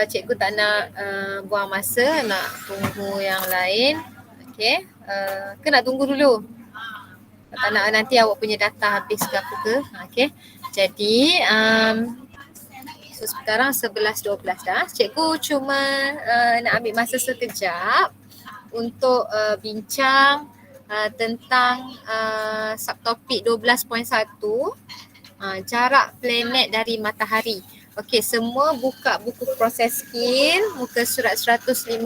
cikgu tak nak buang masa, nak tunggu yang lain. Okey, ke nak tunggu dulu? Tak nak nanti awak punya data habis ke apa ke. Okey, jadi so sekarang 11.12 dah. Cikgu cuma nak ambil masa sekejap untuk bincang tentang subtopik 12.1, jarak planet dari matahari. Okey, semua buka buku proses skill muka surat 153.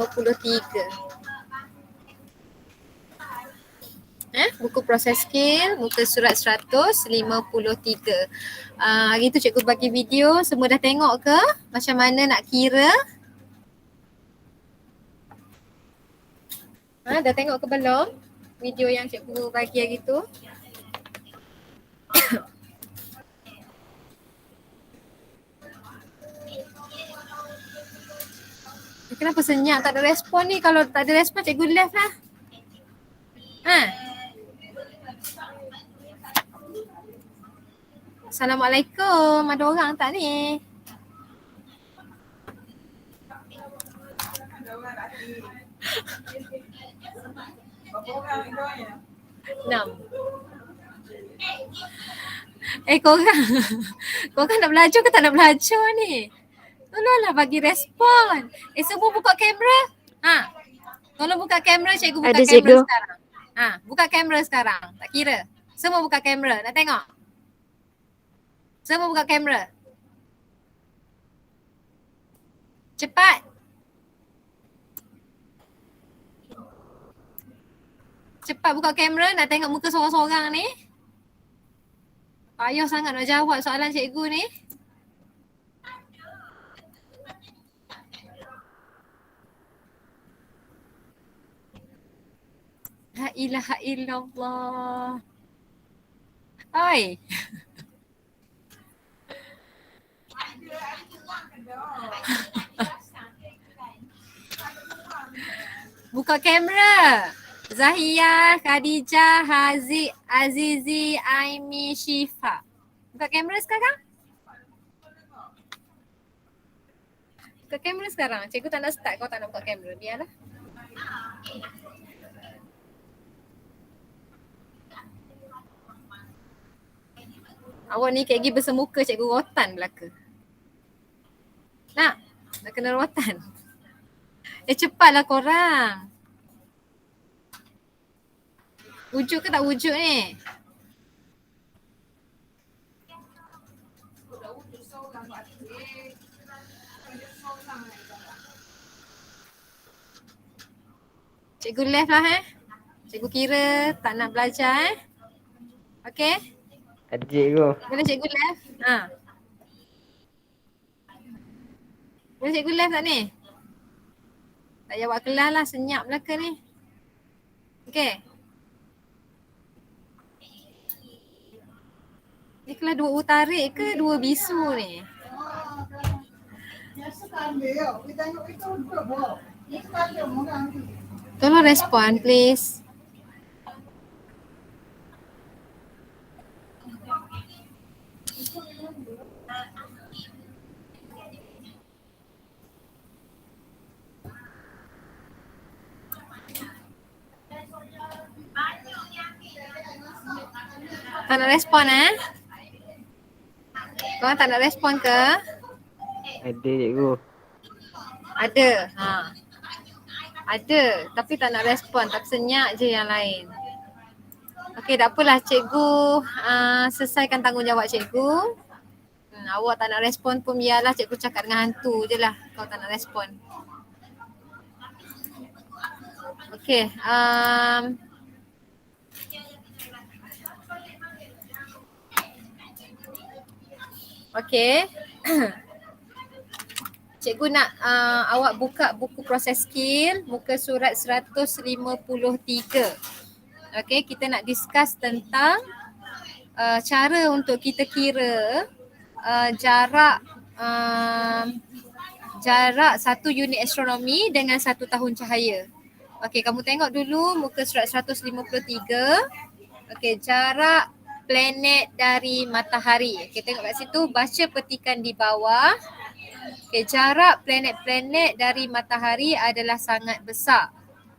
Buku proses skill muka surat 153. Hari tu cikgu bagi video, semua dah tengok ke? Macam mana nak kira? Dah tengok ke belum video yang cikgu bagi hari tu? Kenapa senyap, tak ada respon ni? Kalau tak ada respon cikgu left lah. Assalamualaikum, ada orang tak ni? Berapa orang? 6. Korang nak belajar ke tak nak belajar ni? Tolonglah bagi respon. Semua buka kamera. Tolong buka kamera, cikgu buka kamera cikgu sekarang. Buka kamera sekarang. Tak kira. Semua buka kamera. Nak tengok? Semua buka kamera. Cepat. Cepat buka kamera, nak tengok muka seorang-seorang ni. Payah sangat nak jawab soalan cikgu ni. La ilaha illallah. Oi. Buka kamera. Zahia, Khadijah, Haziq, Azizi, Aimi, Syifa. Buka kamera sekarang. Buka kamera sekarang. Cikgu tak nak start, kau tak nak buka kamera. Biarlah. Awak ni kayak gini bersemuka cikgu rotan belaka. Nak kena rotan. Cepatlah korang. Wujud ke tak wujud ni? Cikgu left lah Cikgu kira tak nak belajar Okay? Ada cikgu. Boleh cikgu left? Boleh cikgu left tak ni? Tak jawab kelas lah, senyap belaka ni. Okay? Ni kelas 2 utarik ke 2 bisu ni? Tolong respon please. Tak nak respon Korang tak nak respon ke? Ada cikgu. Ada. Ada tapi tak nak respon, tak senyap je yang lain. Okey, tak apalah cikgu selesaikan tanggungjawab cikgu. Awak tak nak respon pun biarlah, cikgu cakap dengan hantu je lah kalau tak nak respon. Okey, okey. Cikgu nak awak buka buku proses skill muka surat 153. Okey, kita nak discuss tentang cara untuk kita kira jarak 1 unit astronomi dengan 1 tahun cahaya. Okey, kamu tengok dulu muka surat 153. Okey, jarak planet dari matahari. Okey, tengok kat situ, baca petikan di bawah. Okay, jarak planet-planet dari matahari adalah sangat besar.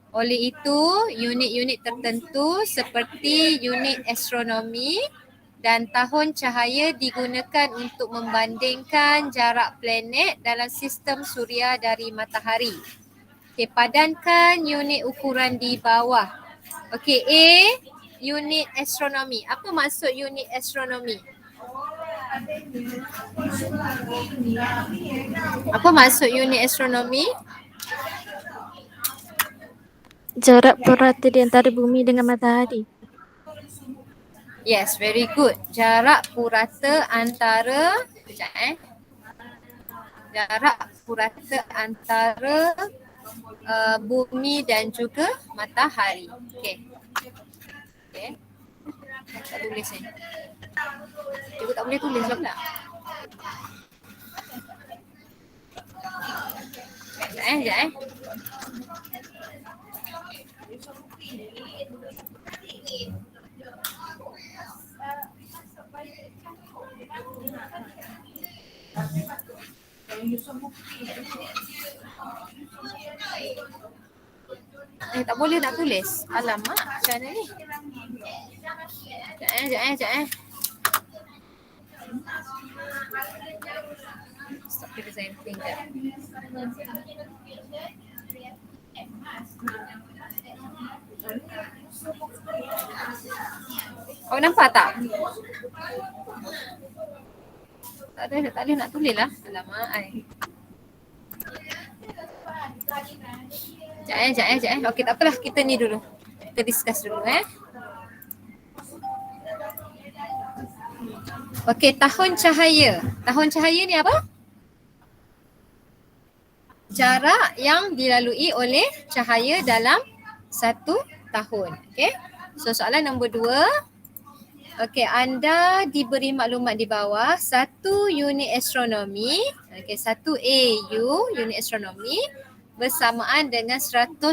Oleh itu, unit-unit tertentu seperti unit astronomi dan tahun cahaya digunakan untuk membandingkan jarak planet dalam sistem suria dari matahari. Okay, padankan unit ukuran di bawah. Okay, A, unit astronomi. Apa maksud unit astronomi? Apa maksud unit astronomi? Jarak purata di antara bumi dengan matahari. Yes, very good. Jarak purata antara jarak purata antara bumi dan juga matahari. Okey. Okey. Tak tulis ni. Cikgu tak boleh tulis lah pula. Sekejap. Tak boleh nak tulis. Alamak, macam mana ni? Sekejap. Stop presenting jap. Kau nampak tak? Tak ada nak tulis lah. Alamak ai. Sekejap. Okey, tak apalah, kita ni dulu. Kita discuss dulu Okey, tahun cahaya. Tahun cahaya ni apa? Jarak yang dilalui oleh cahaya dalam satu tahun. Okey. So soalan nombor 2. Okey, anda diberi maklumat di bawah satu unit astronomi. Okey, 1 AU unit astronomi bersamaan dengan 150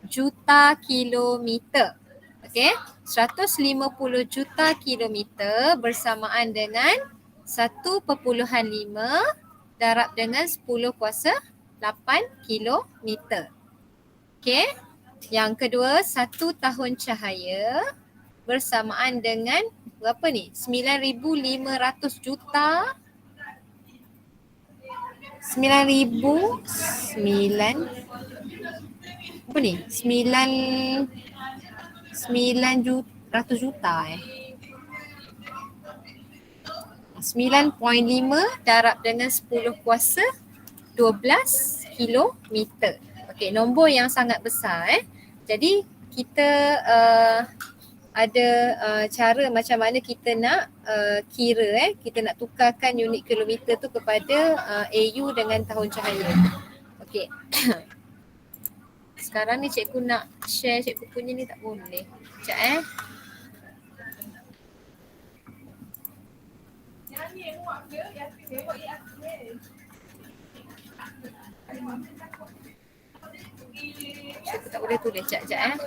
juta kilometer. Okey, 150 juta kilometer bersamaan dengan 1.5 darab dengan 10 kuasa 8 kilometer. Okey, yang kedua, 1 tahun cahaya bersamaan dengan berapa ni? 9,500 juta 9,000 apa ni? 900 juta 9.5 darab dengan 10 kuasa 12 kilometer. Okey, nombor yang sangat besar Jadi kita ada cara macam mana kita nak kira kita nak tukarkan unit kilometer tu kepada AU dengan tahun cahaya. Okey. Sekarang ni cikgu nak share cikgu punya ni tak boleh. Sekejap Cikgu tak boleh tulis. Sekejap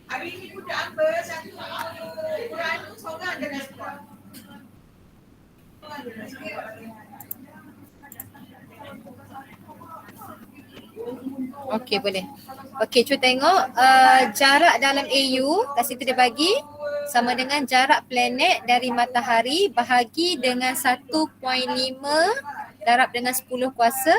Habis ni budak apa satu ukuran tu seorang jangan sekolah. Okey, boleh. Okey, cuba tengok jarak dalam AU kat situ dia bagi sama dengan jarak planet dari matahari bahagi dengan 1.5 darab dengan 10 kuasa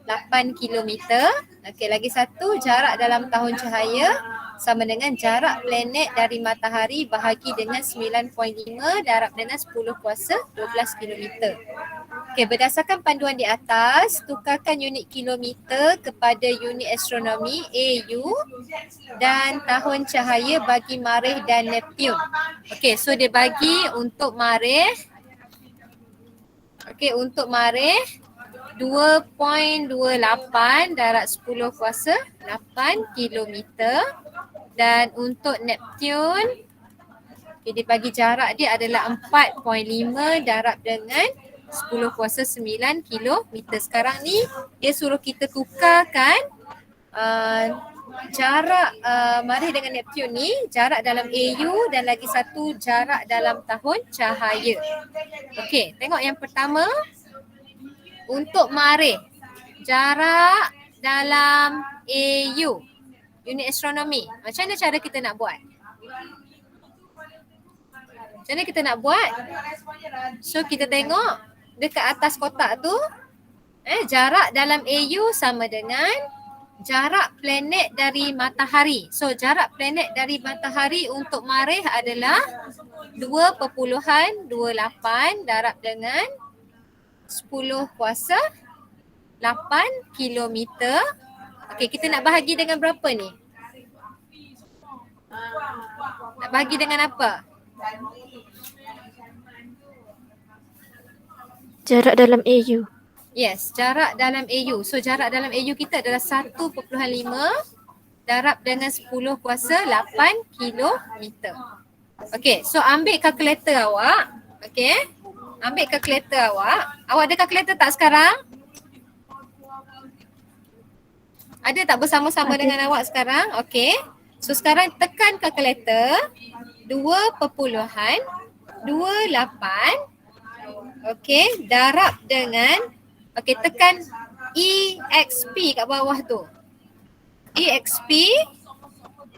8 kilometer. Okey, lagi satu, jarak dalam tahun cahaya sama dengan jarak planet dari matahari bahagi dengan 9.5 darab dengan 10 kuasa 12 kilometer. Okey, berdasarkan panduan di atas, tukarkan unit kilometer kepada unit astronomi AU dan tahun cahaya bagi Marikh dan Neptune. Okey, so dia bagi untuk Marikh. Okey, untuk Marikh 2.28 darab 10 kuasa 8 kilometer dan untuk Neptune dia bagi jarak dia adalah 4.5 darab dengan 10 kuasa 9 kilometer. Sekarang ni dia suruh kita tukarkan jarak Marikh dengan Neptun ni, jarak dalam AU dan lagi satu jarak dalam tahun cahaya. Okey, tengok yang pertama untuk Marikh, jarak dalam AU, unit astronomi. Macam mana cara kita nak buat? Macam mana kita nak buat? So kita tengok dekat atas kotak tu, jarak dalam AU sama dengan jarak planet dari matahari. So jarak planet dari matahari untuk Marikh adalah 2.28 darab dengan 10 kuasa 8 kilometer. Okey, kita nak bahagi dengan berapa ni? Nak bahagi dengan apa? Jarak dalam AU. Yes, jarak dalam AU. So jarak dalam AU kita adalah 1.5 darab dengan 10 kuasa 8 kilometer. Okey, so ambil kalkulator awak. Okey, ambil kalkulator awak. Awak ada kalkulator tak sekarang? Ada tak bersama-sama dengan awak sekarang? Okey. So sekarang tekan kalkulator 2.28. Okey, darab dengan tekan EXP kat bawah tu. EXP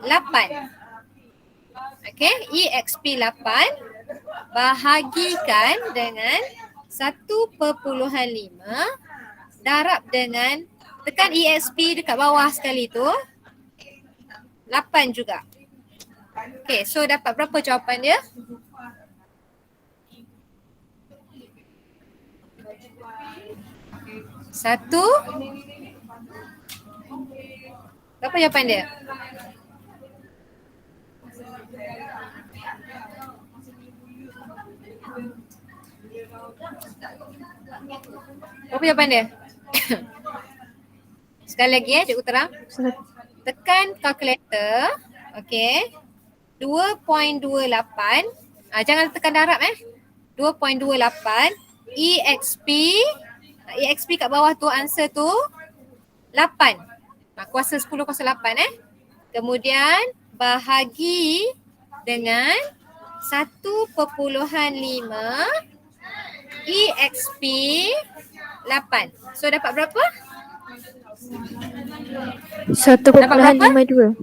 8. Okey, EXP 8 bahagikan dengan 1.5 darab dengan, tekan EXP dekat bawah sekali tu, 8 juga. Okay, so dapat berapa jawapan dia? Satu. Berapa jawapan dia? Berapa jawapan dia? Sekali lagi cikgu terang. Tekan kalkulator. Okey. 2.28. Jangan tekan darab 2.28. EXP kat bawah tu, answer tu 8. Kuasa 10 kuasa 8 Kemudian bahagi dengan 1.5 EXP 8. So dapat berapa? 1.52.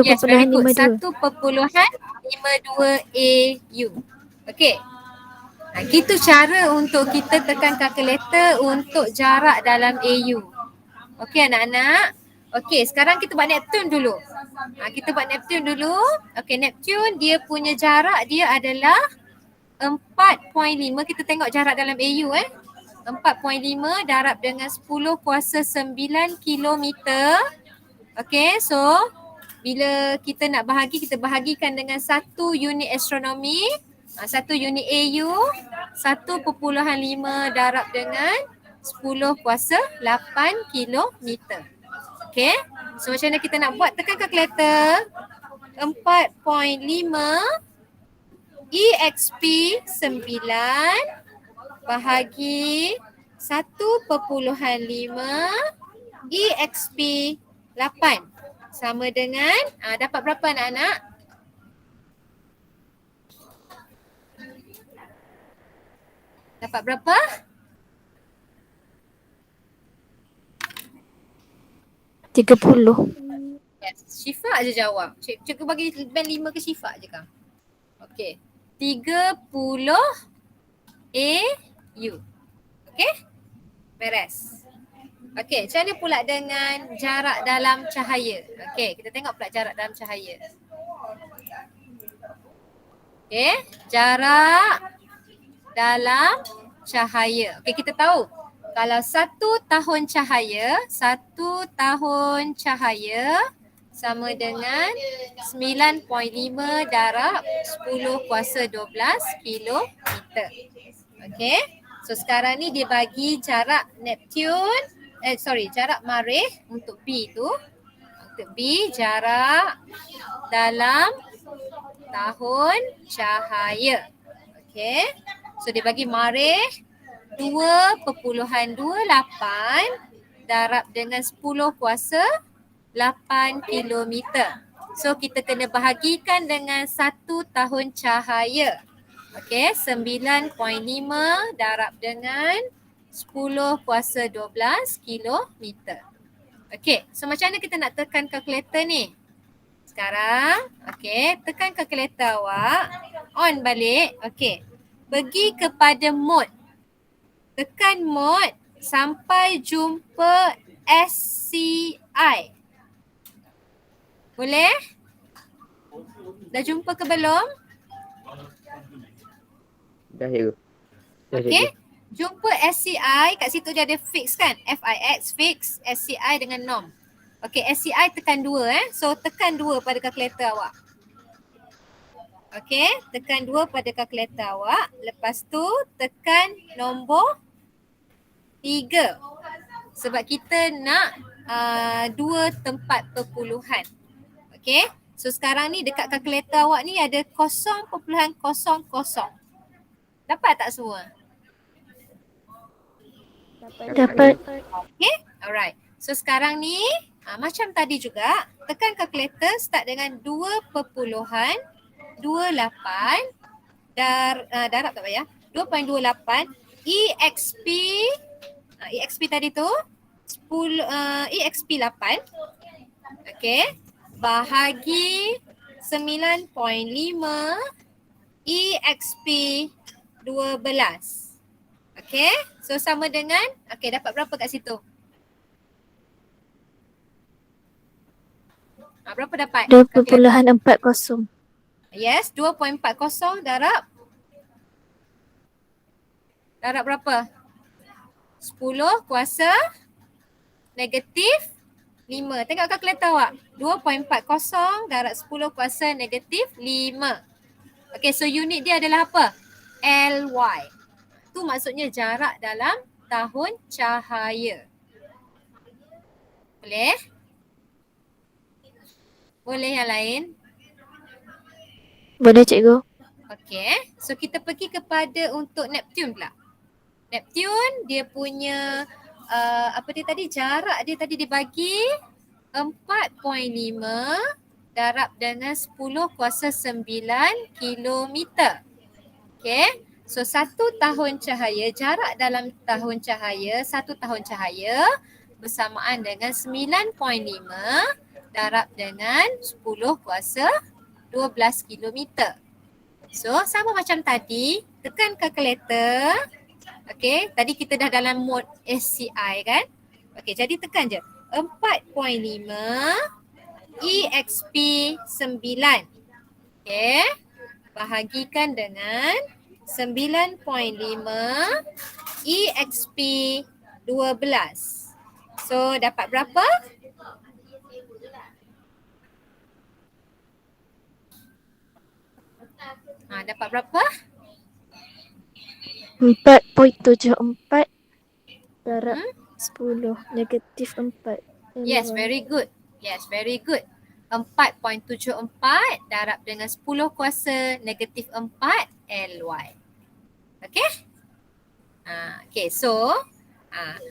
Yes, very good. 1.52. 1.52 AU. Okey. Gitu cara untuk kita tekan kalkulator untuk jarak dalam AU. Okey anak-anak. Okey, sekarang kita buat Neptun dulu. Kita buat Neptun dulu. Okey, Neptun dia punya jarak dia adalah 4.5. Kita tengok jarak dalam AU 4.5 darab dengan 10 kuasa 9 kilometer. Okey, so bila kita nak bahagi, kita bahagikan dengan 1 unit astronomi. 1 unit AU 1.5 darab dengan 10 kuasa 8 kilometer. Okay, so macam mana kita nak buat? Tekan kalkulator. 4.5 EXP 9 bahagi 1.5 EXP 8 sama dengan dapat berapa anak-anak? Dapat berapa? Yes, Syifa je jawab. Cikgu bagi band 5 ke Syifa je kah? Okey. 30 AU. Okey? Beres. Okey, macam mana pula dengan jarak dalam cahaya? Okey, kita tengok pula jarak dalam cahaya. Okey, jarak dalam cahaya. Okey, kita tahu kalau 1 tahun cahaya sama dengan 9.5 darab 10 kuasa 12 kilometer. Okey. So sekarang ni dia bagi jarak Neptun, jarak Marikh untuk B tu. Untuk B, jarak dalam tahun cahaya. Okey. So dia bagi mareh 2.28 darab dengan 10 kuasa 8 kilometer. So kita kena bahagikan dengan 1 tahun cahaya. Okey, 9.5 darab dengan 10 kuasa 12 kilometer. Okey, so macam mana kita nak tekan kalkulator ni? Sekarang, okey, tekan kalkulator awak. On balik. Okey, pergi kepada mode. Tekan mode sampai jumpa SCI. Boleh? Dah jumpa ke belum? Dah cikgu. Dah Okey. cikgu. Jumpa SCI, kat situ dia ada fix kan? FIX, fix, SCI dengan norm. Okey, SCI tekan 2 So tekan 2 pada kalkulator awak. Okey, tekan 2 pada kalkulator awak. Lepas tu tekan nombor 3. Sebab kita nak 2 tempat perpuluhan. Okey, so sekarang ni dekat kalkulator awak ni ada 0.00. Dapat tak semua? Dapat. Okay, alright. So sekarang ni macam tadi juga, tekan kalkulator start dengan 2.28 darab tak payah, 2.28 EXP EXP tadi tu 10 EXP 8. Okay, bahagi 9.5 EXP 12. Okay, so sama dengan, okay, dapat berapa kat situ? Berapa dapat? 2.40. Yes, 2.40 darab berapa? 10 kuasa negatif 5. Tengok kalkulator awak. 2.40 darab 10 kuasa negatif 5. Okay, so unit dia adalah apa? LY. Tu maksudnya jarak dalam tahun cahaya. Boleh? Boleh yang lain? Boleh cikgu. Okay, so kita pergi kepada untuk Neptune pula. Neptune dia punya apa dia tadi, jarak dia tadi dibagi 4.5 darab dengan 10 kuasa 9 kilometer. Okay, so 1 tahun cahaya, jarak dalam tahun cahaya, 1 tahun cahaya bersamaan dengan 9.5 darab dengan 10 kuasa 12 kilometer. So sama macam tadi, tekan kalkulator. Okay, tadi kita dah dalam mode SCI kan? Okay, jadi tekan je 4.5 EXP 9. Okay, bahagikan dengan 9.5 EXP 12. So dapat berapa? Dapat berapa? 4.74 darab 10 negatif 4. Yes, very good. Yes, very good. 4.74 darab dengan 10 kuasa negatif 4 LY. Okay? Okay, so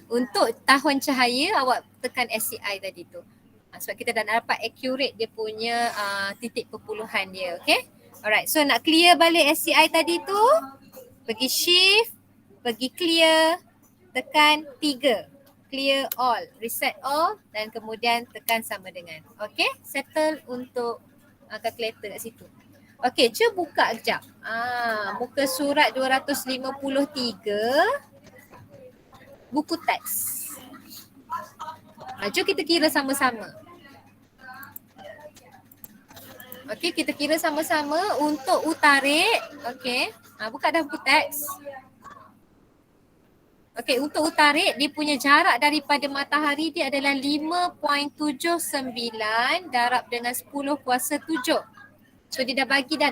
untuk tahun cahaya awak tekan SCI tadi tu. Sebab kita dah dapat accurate dia punya titik perpuluhan dia. Okay? Alright, so nak clear balik SCI tadi tu, pergi shift, pergi clear, tekan 3. Clear all, reset all dan kemudian tekan sama dengan. Okay, settle untuk calculator kat situ. Okay, cuba buka kejap. Muka surat 253, buku teks. Jom kita kira sama-sama. Okay, kita kira sama-sama untuk utarik. Okay, buka dah buku teks. Okay, untuk utarik dia punya jarak daripada matahari dia adalah 5.79 darab dengan 10 kuasa 7. So dia dah bagi dah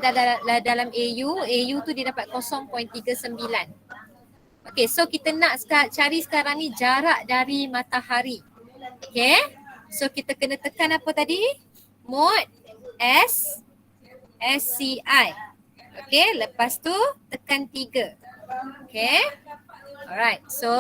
dalam AU. AU tu dia dapat 0.39. Okay, so kita nak cari sekarang ni jarak dari matahari. Okay, so kita kena tekan apa tadi? Mode SCI. Okay, lepas tu tekan 3. Okay. Alright. So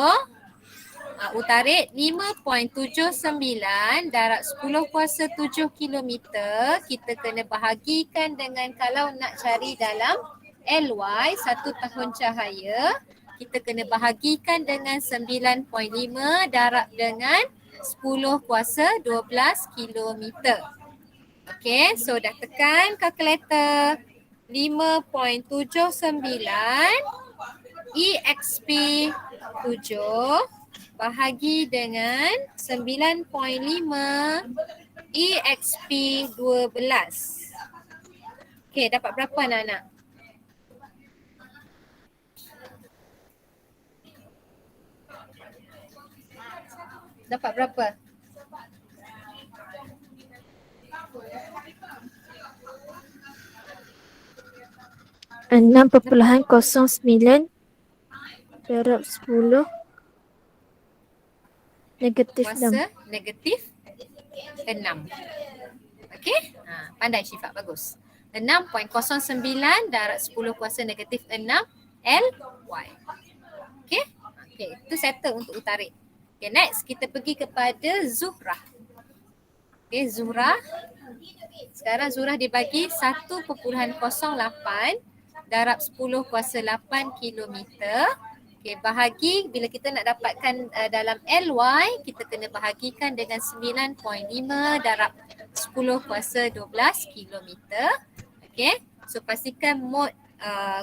utarit 5.79 darab 10 kuasa 7 kilometer kita kena bahagikan dengan kalau nak cari dalam LY 1 tahun cahaya kita kena bahagikan dengan 9.5 darab dengan 10 kuasa 12 kilometer. Okay, so dah tekan kalkulator 5.79 EXP 7 bahagi dengan 9.5 EXP 12. Okey, dapat berapa anak-anak? Dapat berapa? $6.09 darab 10 negatif 6. Kuasa negatif 6. Okey? Pandai Syifa, bagus. 6.09 darab 10 kuasa negatif 6 LY. Okey? Okey, itu settle untuk utarit. Okay, next kita pergi kepada Zuhrah. Okay, Zuhrah. Sekarang Zuhrah dibagi 1.08 darab 10 kuasa 8 kilometer. Okay, bahagi bila kita nak dapatkan dalam LY, kita kena bahagikan dengan 9.5 darab 10 kuasa 12 kilometer. Okay, so pastikan mode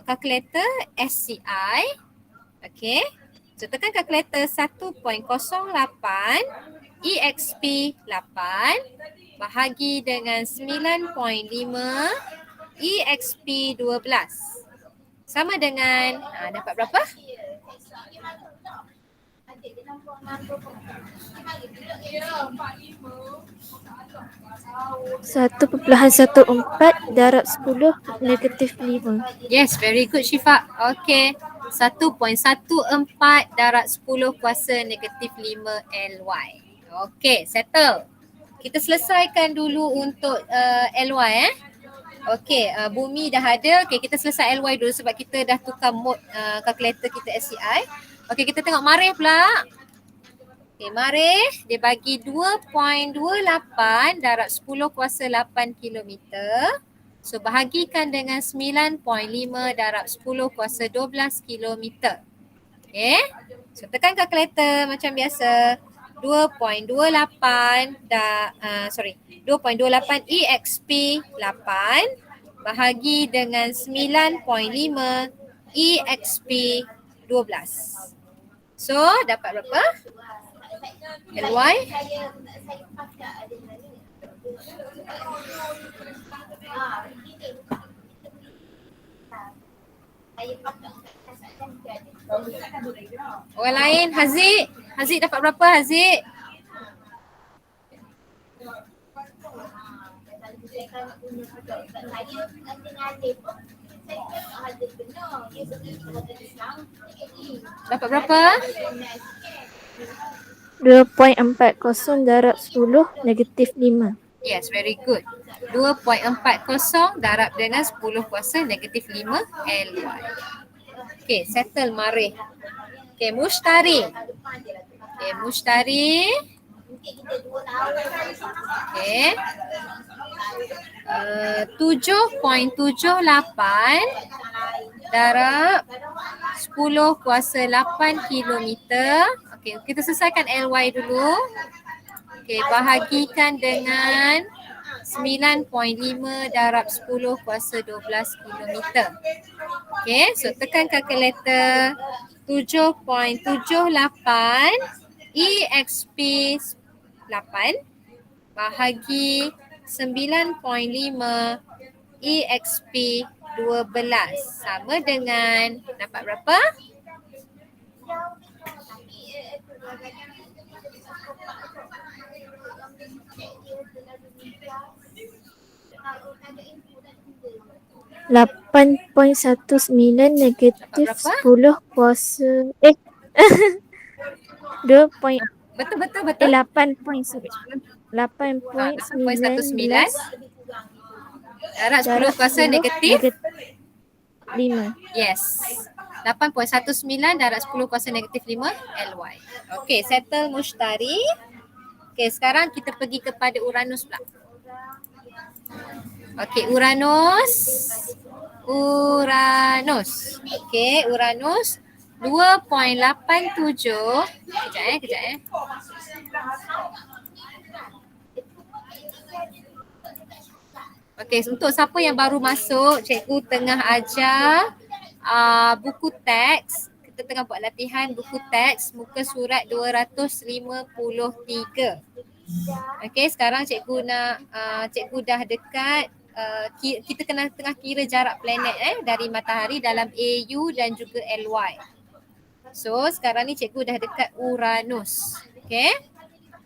kalkulator SCI. Okay, so tekan kalkulator 1.08 EXP 8 bahagi dengan 9.5 EXP 12. Sama dengan, dapat berapa? 1.14 darab 10 negatif 5. Yes, very good Syifa. Okay, 1.14 darab 10 kuasa negatif 5 LY. Okay, settle. Kita selesaikan dulu untuk LY Okay, bumi dah ada. Okay, kita selesai LY dulu sebab kita dah tukar mode kalkulator kita SCI. Okay, kita tengok Marih pula. Okay, Marih dia bagi 2.28 darab 10 kuasa 8 kilometer. So, bahagikan dengan 9.5 darab 10 kuasa 12 kilometer. Okay, so tekan kalkulator macam biasa. 2.28 2.28 EXP 8 bahagi dengan 9.5 EXP 12. So dapat berapa? LY orang lain, Haziq. Haziq dapat berapa Haziq? Dapat berapa? 2.40 darab 10 negatif 5. Yes, very good. 2.40 darab dengan 10 kuasa negatif 5 LY. Okay, settle Marih. Okay, Mushtari. Okay, Mushtari. Okay. 7.78 darab 10 kuasa 8 kilometer. Okay, kita selesaikan LY dulu. Okay, bahagikan dengan 9.5 darab 10 kuasa 12 kilometer. Okay, so tekan kalkulator 7.78 EXP 8 bahagi 9.5 EXP 12 sama dengan dapat berapa? $8.19 negatif 10 kuasa 2. Betul. 8.19 darab 10 kuasa negatif 5. Yes. 8.19 darab 10 kuasa negatif 5 LY. Okey, settle mushtari. Okey, sekarang kita pergi kepada Uranus pula. Okey, Uranus. Okey, Uranus 2.87. Kejap. Okey, untuk siapa yang baru masuk, cikgu tengah ajar buku teks. Kita tengah buat latihan buku teks muka surat 253. Okey, sekarang cikgu nak cikgu dah dekat kita tengah kira jarak planet dari matahari dalam AU dan juga LY. So, sekarang ni cikgu dah dekat Uranus. Okey.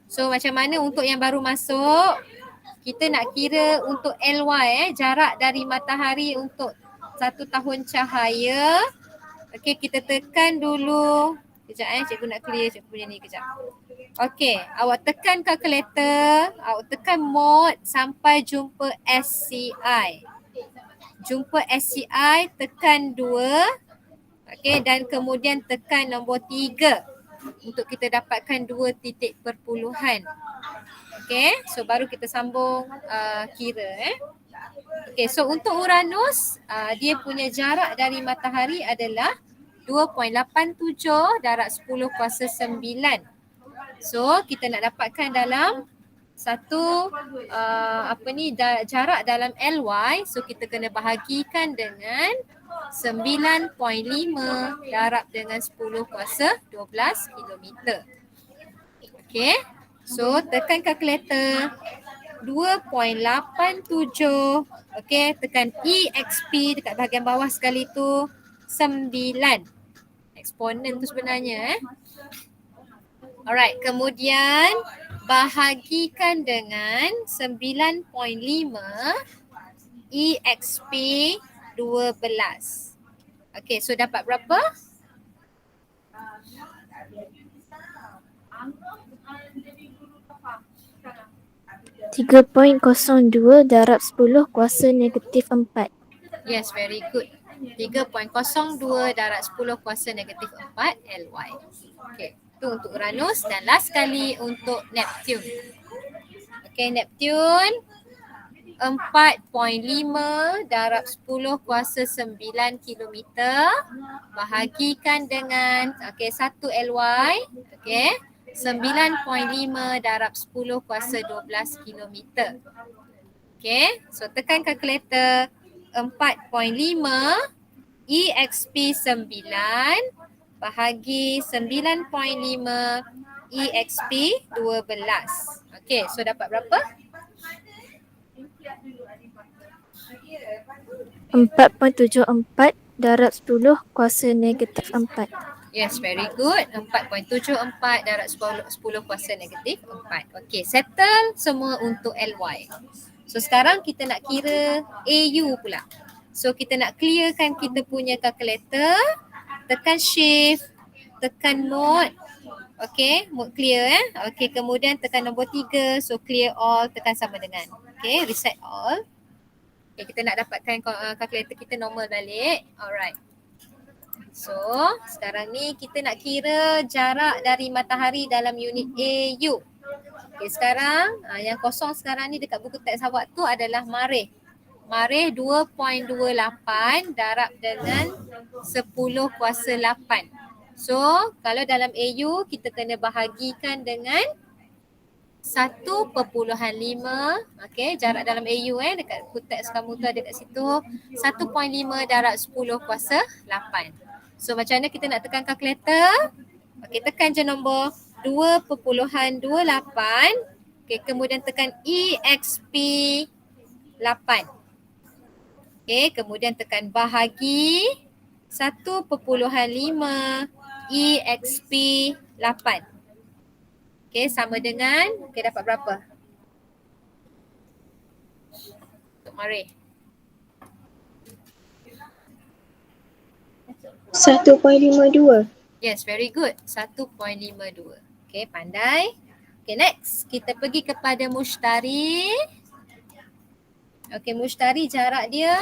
So, macam mana untuk yang baru masuk? Kita nak kira untuk LY jarak dari matahari untuk 1 tahun cahaya. Okey, kita tekan dulu. Kejap cikgu nak clear cikgu punya ni kejap. Okey, awak tekan kalkulator, awak tekan mod sampai jumpa SCI. Jumpa SCI, tekan 2. Okey, dan kemudian tekan nombor 3 untuk kita dapatkan 2 titik perpuluhan. Okey, so baru kita sambung kira. Okey, so untuk Uranus, dia punya jarak dari matahari adalah 2.87 darab 10 kuasa 9. So kita nak dapatkan dalam satu jarak dalam LY, so kita kena bahagikan dengan 9.5 darab dengan 10 kuasa 12 kilometer. Okey. So tekan kalkulator 2.87. Okey, tekan EXP dekat bahagian bawah sekali tu 9. Eksponen tu sebenarnya Alright, kemudian bahagikan dengan 9.5 EXP 12. Okey, so dapat berapa? -3.02 darab 10 kuasa negatif 4. Yes, very good. 3.02 darab 10 kuasa negatif 4 LY. Okey, itu untuk Uranus dan last kali untuk Neptune. Okey, Neptune 4.5 darab 10 kuasa 9 kilometer bahagikan dengan 1 LY. Okey, 9.5 darab 10 kuasa 12 kilometer. Okey, so tekan kalkulator 4.5 EXP 9 bahagi 9.5 EXP 12. Okey, so dapat berapa? 4.74 darab 10 kuasa negatif 4. Yes, very good. 4.74 darab 10 kuasa negatif 4. Okey, settle semua untuk LY. So sekarang kita nak kira AU pula. So kita nak clearkan kita punya kalkulator. Tekan shift, tekan mode. Okey, mode clear Okey, kemudian tekan nombor 3. So clear all, tekan sama dengan. Okey, reset all. Okay, kita nak dapatkan kalkulator kita normal balik. Alright. So, sekarang ni kita nak kira jarak dari matahari dalam unit AU. Okay, sekarang yang kosong sekarang ni dekat buku teks awak tu adalah mareh. Mareh 2.28 darab dengan 10 kuasa 8. So, kalau dalam AU kita kena bahagikan dengan 1.5. Okey, jarak dalam AU dekat buku teks kamu tu ada kat situ. 1.5 darab 10 kuasa 8. So macam mana kita nak tekan kalkulator? Okey, tekan je nombor 2.28. Okey, kemudian tekan EXP 8. Okey, kemudian tekan bahagi 1.5 EXP 8. Okey, sama dengan, okey dapat berapa? Untuk Mareh. 1.52. Yes, very good. 1.52. Okey, pandai. Okey, next. Kita pergi kepada Mushtari. Okey, Mushtari jarak dia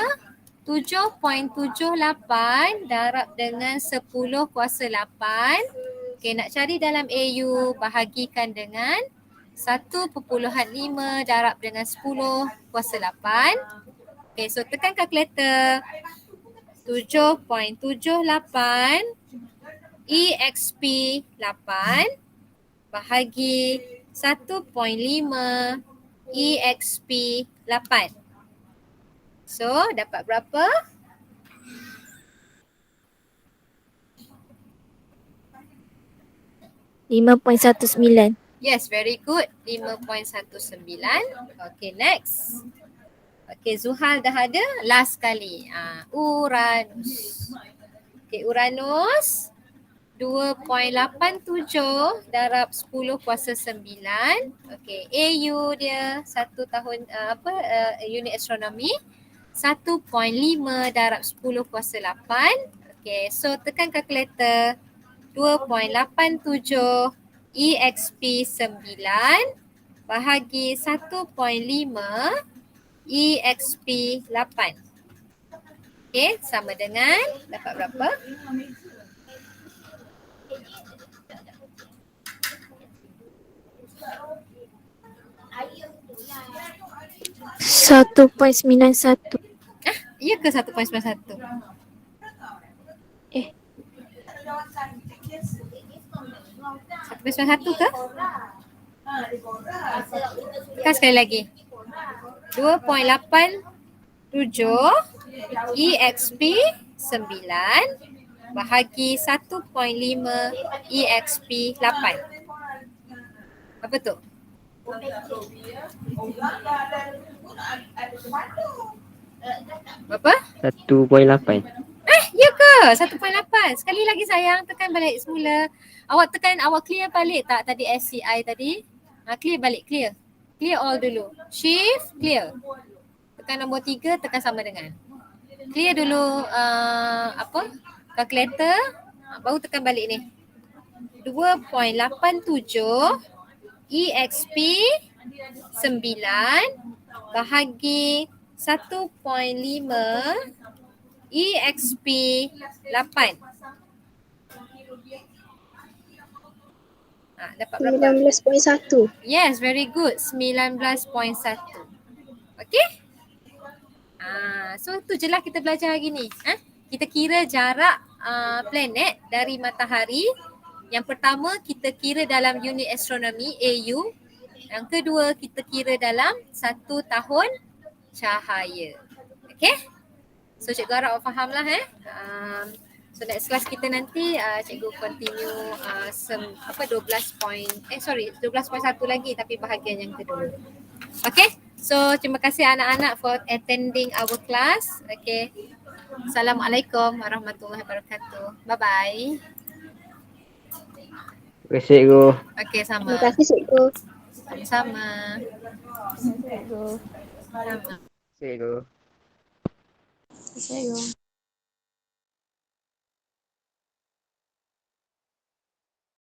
7.78 darab dengan 10 kuasa 8. Okey, nak cari dalam AU bahagikan dengan 1.5 darab dengan 10 kuasa 8. Okey, so tekan kalkulator. 7.78 EXP 8 bahagi 1.5 EXP 8. So, dapat berapa? $5.19. Yes, very good. 5.19. Okay, next. Okay, Zuhal dah ada. Last kali. Uranus. Okay, Uranus 2.87 darab 10 kuasa 9. Okay, AU dia 1 tahun unit astronomi 1.5 darab 10 kuasa 8. Okay, so tekan kalkulator. 2.87 EXP 9 bahagi 1.5 EXP 8. Okay, sama dengan dapat berapa? $1.91. Ya ke 1.91? Eh. 1.91 ke? Tekan sekali lagi. 2.87 EXP 9 bahagi 1.5 EXP 8. Apa tu? Berapa? 1.8. Ya ke? 1.8. Sekali lagi sayang, tekan balik semula. Awak clear balik tak tadi SCI tadi? Clear balik, clear. Clear all dulu. Shift, clear. Tekan nombor 3, tekan sama dengan. Clear dulu calculator. Baru tekan balik ni. 2.87 EXP 9 bahagi 1.5 EXP 8. Dapat berapa? 19.1. Yes, very good. 19.1. Okay? So tu je lah kita belajar hari ni. Kita kira jarak planet dari matahari. Yang pertama kita kira dalam unit astronomi AU. Yang kedua kita kira dalam 1 tahun cahaya. Okay? So cikgu harap awak faham lah So next class kita nanti cikgu continue 12.1 lagi tapi bahagian yang kedua. Okay? So terima kasih anak-anak for attending our class. Okay. Assalamualaikum warahmatullahi wabarakatuh. Bye bye. Terima kasih cikgu. Okay, sama. Terima kasih cikgu. Sama. Cikgu. Sama. Cikgu. Cikgu.